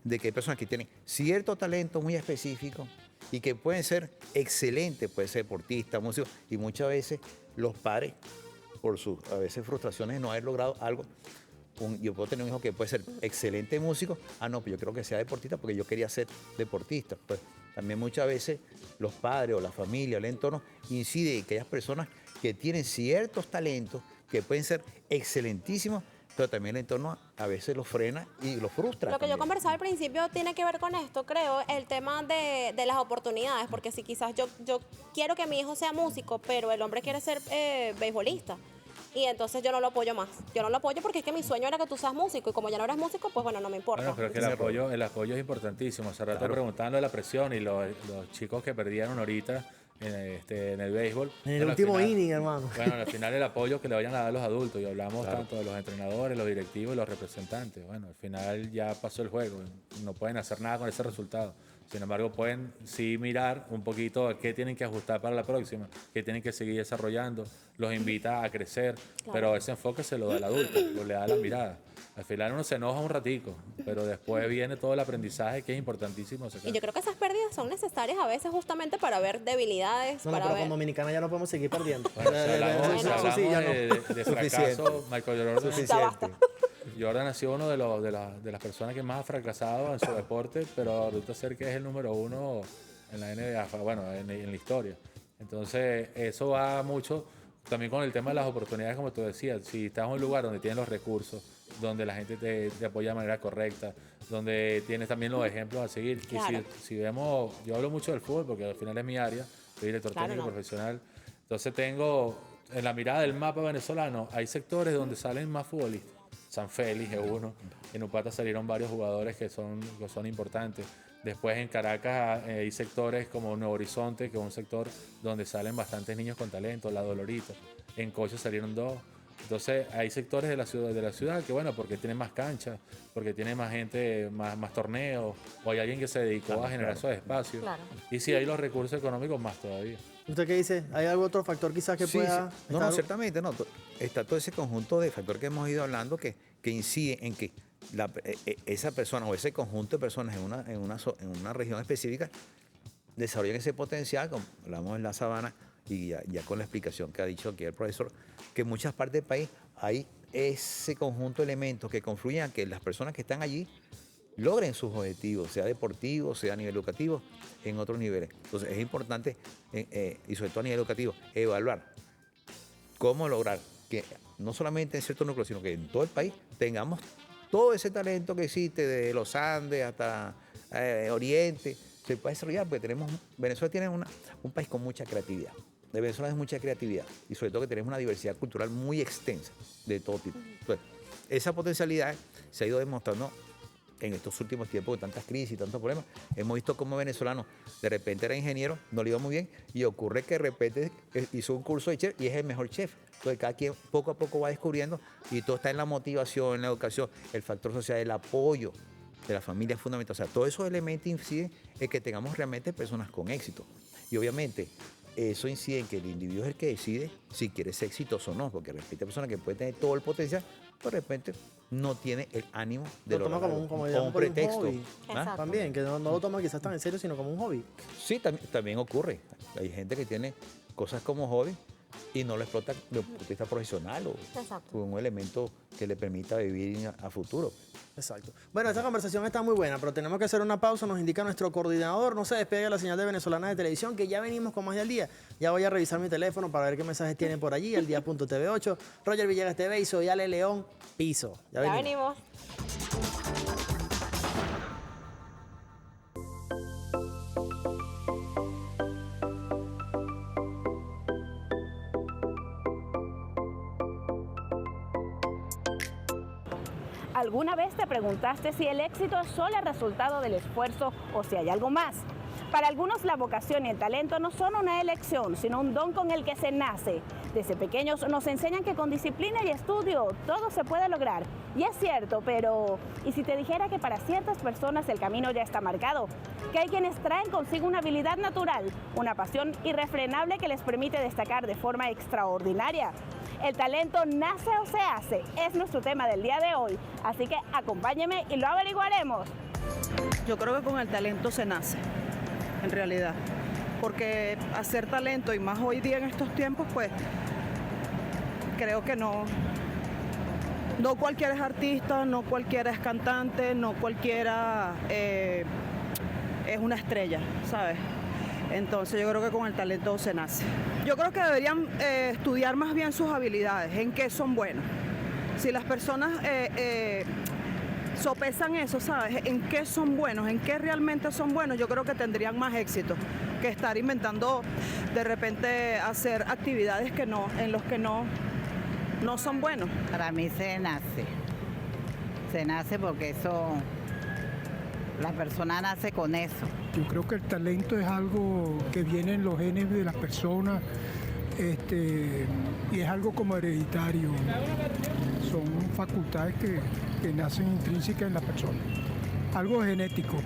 de que hay personas que tienen cierto talento muy específico y que pueden ser excelentes, pueden ser deportistas, músicos, y muchas veces los padres, por sus a veces frustraciones de no haber logrado algo, yo puedo tener un hijo que puede ser excelente músico, no, pues yo creo que sea deportista porque yo quería ser deportista. Pues también muchas veces los padres o la familia o el entorno incide en aquellas personas que tienen ciertos talentos que pueden ser excelentísimos, pero también el entorno a veces los frena y los frustra. Lo que yo también. conversaba al principio tiene que ver con esto, creo, el tema de las oportunidades, porque si quizás yo quiero que mi hijo sea músico, pero el hombre quiere ser beisbolista, y entonces yo no lo apoyo más. Yo no lo apoyo porque es que mi sueño era que tú seas músico, y como ya no eres músico, pues bueno, no me importa. Bueno, pero que el apoyo es importantísimo. Hace rato preguntando de la presión y los chicos que perdieron ahorita en el béisbol. En el último inning, hermano. Bueno, al final el apoyo que le vayan a dar los adultos, y hablamos tanto de los entrenadores, los directivos y los representantes. Bueno, al final ya pasó el juego, no pueden hacer nada con ese resultado. Sin embargo, pueden sí mirar un poquito a qué tienen que ajustar para la próxima, qué tienen que seguir desarrollando, los invita a crecer, pero ese enfoque se lo da el adulto, le da la mirada. Al final uno se enoja un ratico, pero después viene todo el aprendizaje que es importantísimo. Y yo creo que esas pérdidas son necesarias a veces justamente para ver debilidades. No, para pero ver... como dominicana ya no podemos seguir perdiendo. Bueno, si hablamos de fracaso, Michael Jordan. Suficiente. Jordan ha sido uno de las personas que más ha fracasado en su deporte, pero resulta ser que es el número 1 en la NBA, bueno, en la historia. Entonces, eso va mucho también con el tema de las oportunidades, como tú decías. Si estás en un lugar donde tienes los recursos, donde la gente te apoya de manera correcta, donde tienes también los ejemplos a seguir. Claro. Y si vemos, yo hablo mucho del fútbol porque al final es mi área, soy director técnico profesional. Entonces tengo, en la mirada del mapa venezolano, hay sectores donde salen más futbolistas. San Félix es uno. En Upata salieron varios jugadores que son importantes. Después en Caracas hay sectores como Nuevo Horizonte, que es un sector donde salen bastantes niños con talento, La Dolorita. En Coche salieron 2. Entonces hay sectores de la ciudad que bueno, porque tienen más canchas, porque tiene más gente, más torneos, o hay alguien que se dedicó a generar esos espacios. Claro. Y si hay los recursos económicos, más todavía. ¿Usted qué dice? ¿Hay algún otro factor quizás que pueda...? Sí. No, ciertamente no. Está todo ese conjunto de factores que hemos ido hablando que incide en que esa persona o ese conjunto de personas en una región específica desarrollen ese potencial, como hablamos en la sabana, y ya con la explicación que ha dicho aquí el profesor, que en muchas partes del país hay ese conjunto de elementos que confluyen a que las personas que están allí logren sus objetivos, sea deportivo, sea a nivel educativo, en otros niveles. Entonces es importante, y sobre todo a nivel educativo, evaluar cómo lograr que no solamente en ciertos núcleos, sino que en todo el país tengamos todo ese talento que existe, desde los Andes hasta Oriente, se puede desarrollar, porque Venezuela tiene un país con mucha creatividad. De Venezuela es mucha creatividad y sobre todo que tenemos una diversidad cultural muy extensa de todo tipo. Entonces, esa potencialidad se ha ido demostrando en estos últimos tiempos con tantas crisis y tantos problemas. Hemos visto cómo venezolano de repente era ingeniero, no le iba muy bien, y ocurre que de repente hizo un curso de chef y es el mejor chef. Entonces cada quien poco a poco va descubriendo, y todo está en la motivación, en la educación, el factor social, el apoyo de la familia es fundamental. O sea, todos esos elementos inciden en que tengamos realmente personas con éxito. Y obviamente eso incide en que el individuo es el que decide si quiere ser exitoso o no, porque de repente hay personas que pueden tener todo el potencial, pero de repente no tiene el ánimo de lo toma como un pretexto. Un también, que no lo toma quizás tan en serio, sino como un hobby. Sí, también ocurre. Hay gente que tiene cosas como hobby y no lo explota de un punto de vista profesional o con un elemento que le permita vivir a futuro. Exacto. Bueno, esta conversación está muy buena, pero tenemos que hacer una pausa. Nos indica nuestro coordinador. No se despegue la señal de Venezolana de Televisión, que ya venimos con más de al día. Ya voy a revisar mi teléfono para ver qué mensajes tienen por allí. El día.tv8, Roger Villegas TV y soy Ale León Piso. Ya venimos. ¿Alguna vez te preguntaste si el éxito es solo el resultado del esfuerzo o si hay algo más? Para algunos la vocación y el talento no son una elección, sino un don con el que se nace. Desde pequeños nos enseñan que con disciplina y estudio todo se puede lograr. Y es cierto, pero ¿y si te dijera que para ciertas personas el camino ya está marcado? Que hay quienes traen consigo una habilidad natural, una pasión irrefrenable que les permite destacar de forma extraordinaria. El talento nace o se hace, es nuestro tema del día de hoy. Así que acompáñeme y lo averiguaremos. Yo creo que con el talento se nace, en realidad. Porque hacer talento, y más hoy día en estos tiempos, pues creo que no cualquiera es artista, no cualquiera es cantante, no cualquiera es una estrella, ¿sabes? Entonces yo creo que con el talento se nace. Yo creo que deberían estudiar más bien sus habilidades, en qué son buenos. Si las personas sopesan eso, ¿sabes? En qué son buenos, en qué realmente son buenos, yo creo que tendrían más éxito que estar inventando, de repente hacer actividades en los que no son buenos. Para mí se nace porque eso, la persona nace con eso. Yo creo que el talento es algo que viene en los genes de las personas, y es algo como hereditario. Son facultades que nacen intrínsecas en la persona. Algo genético,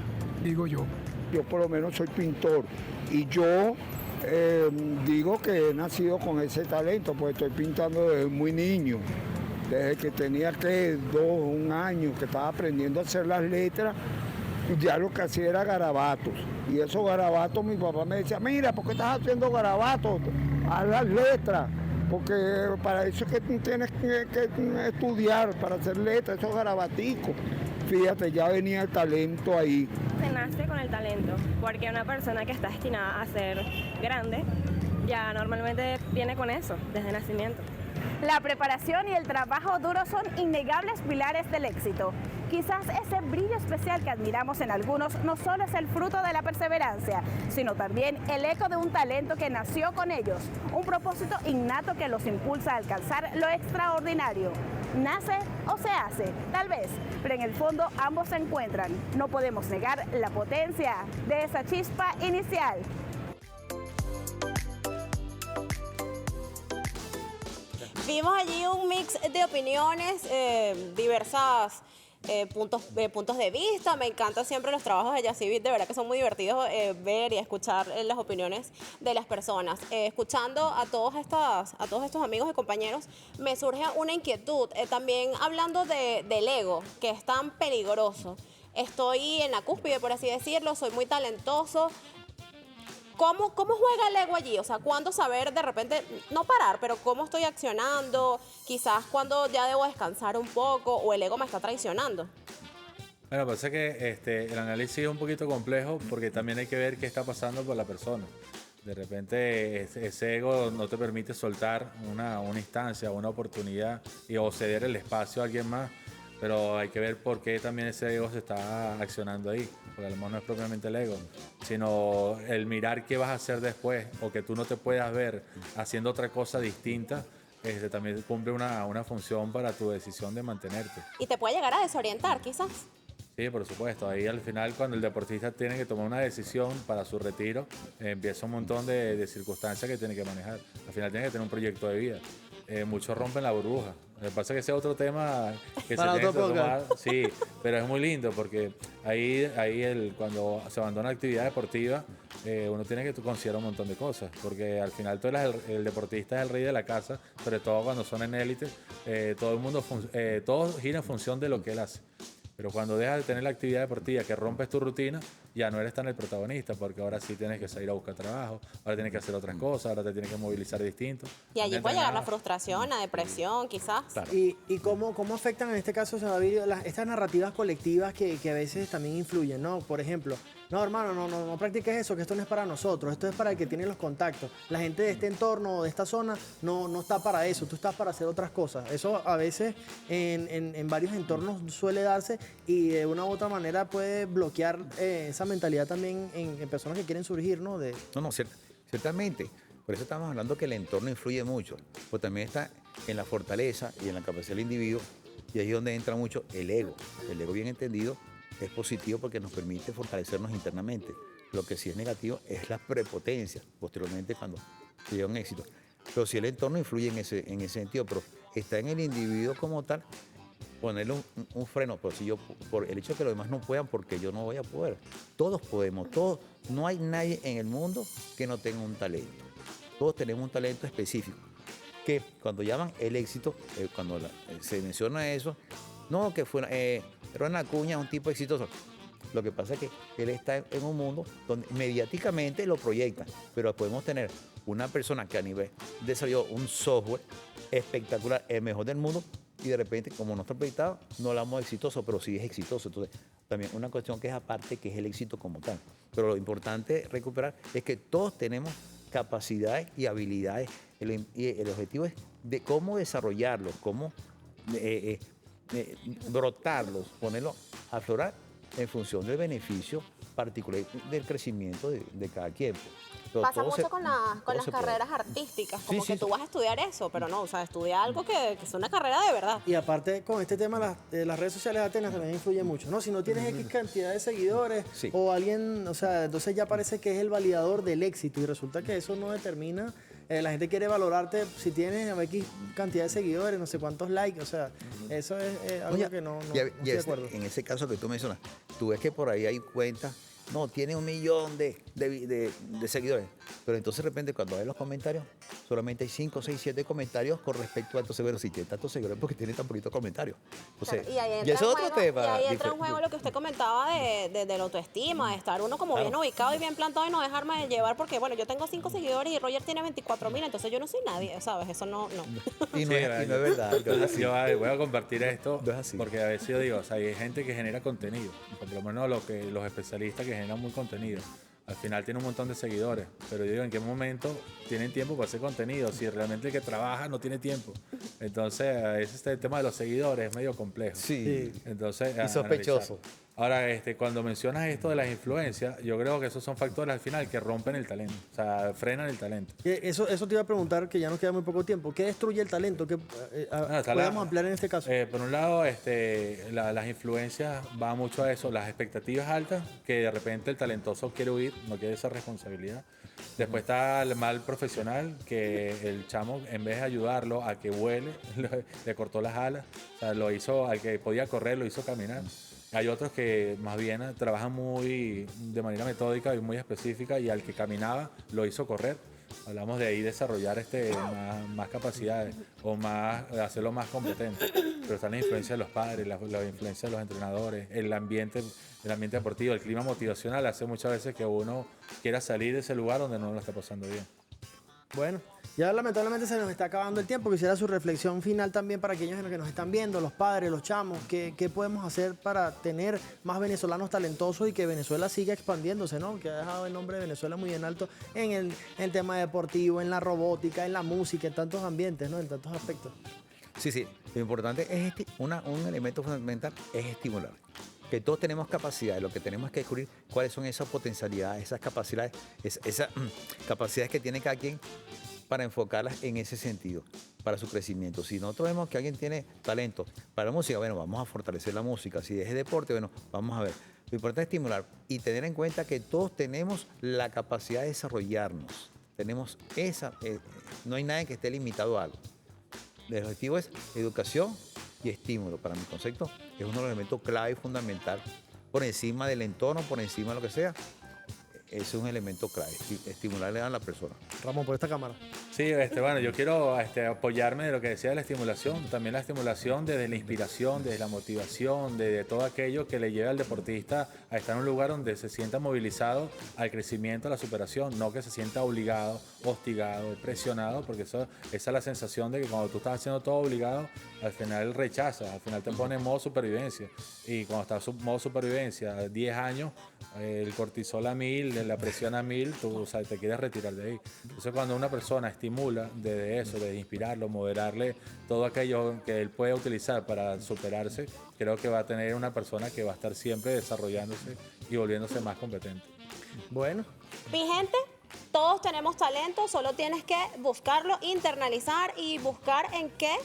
digo yo. Yo por lo menos soy pintor y yo digo que he nacido con ese talento, pues estoy pintando desde muy niño. Desde que tenía 1 año, que estaba aprendiendo a hacer las letras, ya lo que hacía era garabatos. Y esos garabatos mi papá me decía, mira, ¿por qué estás haciendo garabatos? Haz las letras, porque para eso es que tú tienes que estudiar, para hacer letras, esos garabaticos. Fíjate, ya venía el talento ahí. Se nace con el talento, porque una persona que está destinada a ser grande, ya normalmente viene con eso, desde nacimiento. La preparación y el trabajo duro son innegables pilares del éxito. Quizás ese brillo especial que admiramos en algunos no solo es el fruto de la perseverancia, sino también el eco de un talento que nació con ellos, un propósito innato que los impulsa a alcanzar lo extraordinario. ¿Nace o se hace? Tal vez, pero en el fondo ambos se encuentran. No podemos negar la potencia de esa chispa inicial. Vimos allí un mix de opiniones, diversas puntos de vista. Me encantan siempre los trabajos de Yacivit, de verdad que son muy divertidos ver y escuchar las opiniones de las personas. Escuchando a todos estos amigos y compañeros, me surge una inquietud, también hablando del ego, que es tan peligroso. Estoy en la cúspide, por así decirlo, soy muy talentoso. ¿Cómo juega el ego allí? O sea, ¿cuándo saber de repente, no parar, pero cómo estoy accionando? Quizás cuando ya debo descansar un poco o el ego me está traicionando. Bueno, pasa que el análisis es un poquito complejo porque también hay que ver qué está pasando por la persona. De repente ese ego no te permite soltar una instancia, una oportunidad o ceder el espacio a alguien más. Pero hay que ver por qué también ese ego se está accionando ahí. Porque a lo mejor no es propiamente el ego, sino el mirar qué vas a hacer después o que tú no te puedas ver haciendo otra cosa distinta, también cumple una función para tu decisión de mantenerte. Y te puede llegar a desorientar, quizás. Sí, por supuesto. Ahí al final, cuando el deportista tiene que tomar una decisión para su retiro, empieza un montón de circunstancias que tiene que manejar. Al final tiene que tener un proyecto de vida. Muchos rompen la burbuja. Lo que pasa es que ese es otro tema que para se tiene otro que tomar. Sí, pero es muy lindo porque ahí cuando se abandona la actividad deportiva, uno tiene que considerar un montón de cosas. Porque al final tú eres el deportista, es el rey de la casa, sobre todo cuando son en élite. Todo gira en función de lo que él hace. Pero cuando dejas de tener la actividad deportiva, que rompes tu rutina, ya no eres tan el protagonista, porque ahora sí tienes que salir a buscar trabajo, ahora tienes que hacer otras cosas, ahora te tienes que movilizar distinto. Y allí puede llegar la frustración, la depresión, quizás. Claro. ¿Y cómo afectan en este caso, David, estas narrativas colectivas que a veces también influyen, ¿no? Por ejemplo, no, hermano, no practiques eso, que esto no es para nosotros, esto es para el que tiene los contactos. La gente de este entorno o de esta zona no está para eso, tú estás para hacer otras cosas. Eso a veces en varios entornos suele darse y de una u otra manera puede bloquear esa mentalidad también en personas que quieren surgir, ¿no? No, ciertamente. Por eso estamos hablando que el entorno influye mucho, pues también está en la fortaleza y en la capacidad del individuo, y ahí es donde entra mucho el ego. El ego bien entendido es positivo porque nos permite fortalecernos internamente. Lo que sí es negativo es la prepotencia, posteriormente cuando se llega a un éxito. Pero sí el entorno influye en ese sentido, pero está en el individuo como tal ponerle un freno. Pero si yo, por el hecho de que los demás no puedan, porque yo no voy a poder. Todos podemos, todos. No hay nadie en el mundo que no tenga un talento. Todos tenemos un talento específico. Que cuando llaman el éxito, cuando se menciona eso, no, que fue Ronald Acuña es un tipo exitoso. Lo que pasa es que él está en un mundo donde mediáticamente lo proyectan, pero podemos tener una persona que a nivel desarrolló un software espectacular, el mejor del mundo, y de repente, como no está proyectado, no hablamos exitoso, pero sí es exitoso. Entonces, también una cuestión que es aparte, que es el éxito como tal. Pero lo importante recuperar es que todos tenemos capacidades y habilidades, y el objetivo es de cómo desarrollarlos, cómo brotarlos, ponerlos a aflorar en función del beneficio particular del crecimiento de cada quien. Pero Pasa todo mucho se- con todo las se puede. carreras artísticas, como Sí, que tú vas a estudiar eso, pero no, o sea, estudia algo que es una carrera de verdad. Y aparte, con este tema, las redes sociales de Atenas también influyen mucho, ¿no? Si no tienes X cantidad de seguidores o alguien, o sea, entonces ya parece que es el validador del éxito y resulta que eso no determina. La gente quiere valorarte si tienes X cantidad de seguidores, no sé cuántos likes, o sea, eso es algo Oye, que no y estoy de acuerdo. en ese caso que tú mencionas, tú ves que por ahí hay cuentas, no, tiene 1 millón de seguidores, pero entonces de repente cuando ves los comentarios, solamente hay 5, 6, 7 comentarios con respecto a entonces, bueno, si tiene tantos seguidores porque tiene tan poquitos comentarios. Entonces, Y ahí y entra, ese es otro tema. y ahí entra en diferente. juego lo que usted comentaba de la autoestima, de estar uno como bien ubicado y bien plantado y no dejarme de llevar porque, bueno, yo tengo 5 seguidores y Roger tiene 24.000, entonces yo no soy nadie, ¿sabes? Eso no. Y no es verdad. no es así. Yo voy a compartir esto porque a veces yo digo, o sea, hay gente que genera contenido, por lo menos los especialistas que generan muy contenido. Al final tiene un montón de seguidores, pero yo digo, ¿en qué momento tienen tiempo para hacer contenido? Si realmente el que trabaja no tiene tiempo. Entonces, ese tema de los seguidores es medio complejo. Sí. Entonces, Y sospechoso. analizar. Ahora, cuando mencionas esto de las influencias, yo creo que esos son factores al final que rompen el talento, o sea, frenan el talento. Eso te iba a preguntar, que ya nos queda muy poco tiempo. ¿Qué destruye el talento? ¿Qué podemos ampliar en este caso? Por un lado, las influencias van mucho a eso, las expectativas altas, que de repente el talentoso quiere huir, no quiere esa responsabilidad. Después está el mal profesional, que el chamo, en vez de ayudarlo a que vuele, le cortó las alas, o sea, lo hizo, al que podía correr, lo hizo caminar. Hay otros que más bien trabajan de manera metódica y muy específica, y al que caminaba lo hizo correr. Hablamos de ahí desarrollar más capacidades o hacerlo más competente. Pero está la influencia de los padres, la influencia de los entrenadores, el ambiente deportivo, el clima motivacional hace muchas veces que uno quiera salir de ese lugar donde no lo está pasando bien. Bueno, ya lamentablemente se nos está acabando el tiempo. Quisiera su reflexión final también para aquellos que nos están viendo, los padres, los chamos. ¿Qué podemos hacer para tener más venezolanos talentosos y que Venezuela siga expandiéndose, ¿no? Que ha dejado el nombre de Venezuela muy en alto en el tema deportivo, en la robótica, en la música, en tantos ambientes, ¿no? En tantos aspectos. Sí. Lo importante es un elemento fundamental es estimular. Que todos tenemos capacidades, lo que tenemos es que descubrir cuáles son esas potencialidades, esas capacidades, esas capacidades que tiene cada quien para enfocarlas en ese sentido, para su crecimiento. Si nosotros vemos que alguien tiene talento para la música, bueno, vamos a fortalecer la música. Si es deporte, bueno, vamos a ver. Lo importante es estimular y tener en cuenta que todos tenemos la capacidad de desarrollarnos. Tenemos no hay nadie que esté limitado a algo. El objetivo es educación y estímulo. Para mi concepto es uno de los elementos clave y fundamental, por encima del entorno, por encima de lo que sea. Ese es un elemento clave, estimularle a la persona. Ramón, por esta cámara. Sí, bueno, yo quiero apoyarme de lo que decía de la estimulación, también la estimulación desde la inspiración, desde la motivación, desde todo aquello que le lleva al deportista a estar en un lugar donde se sienta movilizado al crecimiento, a la superación, no que se sienta obligado, hostigado, presionado, porque esa es la sensación de que cuando tú estás haciendo todo obligado, al final rechazas, al final te pone en modo supervivencia, y cuando estás en modo supervivencia, 10 años, el cortisol a 1000, la presión a 1000, tú te quieres retirar de ahí. Entonces cuando una persona estimula desde eso, de inspirarlo, moderarle todo aquello que él puede utilizar para superarse, creo que va a tener una persona que va a estar siempre desarrollándose y volviéndose más competente. Bueno. Mi gente, todos tenemos talento, solo tienes que buscarlo, internalizar y buscar en qué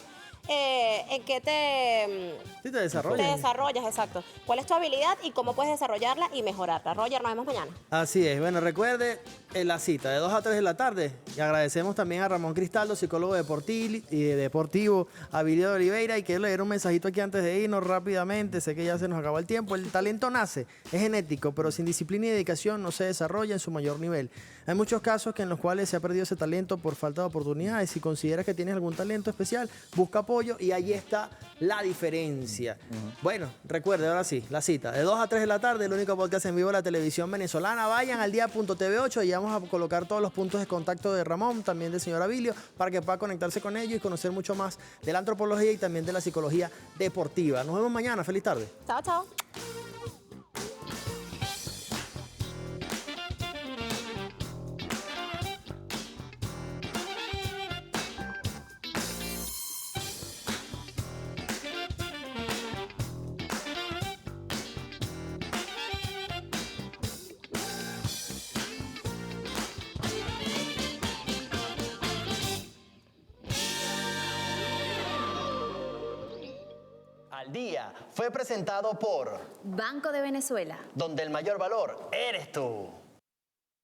en qué te... Sí, te desarrollas. Te desarrollas, exacto. ¿Cuál es tu habilidad y cómo puedes desarrollarla y mejorarla? Roger, nos vemos mañana. Así es. Bueno, recuerde la cita de 2 a 3 de la tarde. Y agradecemos también a Ramón Cristaldo, psicólogo deportivo, a Virio de Oliveira. Y quiero leer un mensajito aquí antes de irnos rápidamente. Sé que ya se nos acabó el tiempo. El talento nace, es genético, pero sin disciplina y dedicación no se desarrolla en su mayor nivel. Hay muchos casos en los cuales se ha perdido ese talento por falta de oportunidades. Si consideras que tienes algún talento especial, busca apoyo y ahí está la diferencia. Bueno, recuerde, ahora sí, la cita de 2 a 3 de la tarde, el único podcast en vivo de la televisión venezolana. Vayan al día.tv8 y vamos a colocar todos los puntos de contacto de Ramón, también del señor Abilio, para que pueda conectarse con ellos y conocer mucho más de la antropología y también de la psicología deportiva. Nos vemos mañana. Feliz tarde. Chao, chao. Al Día fue presentado por Banco de Venezuela. donde el mayor valor eres tú.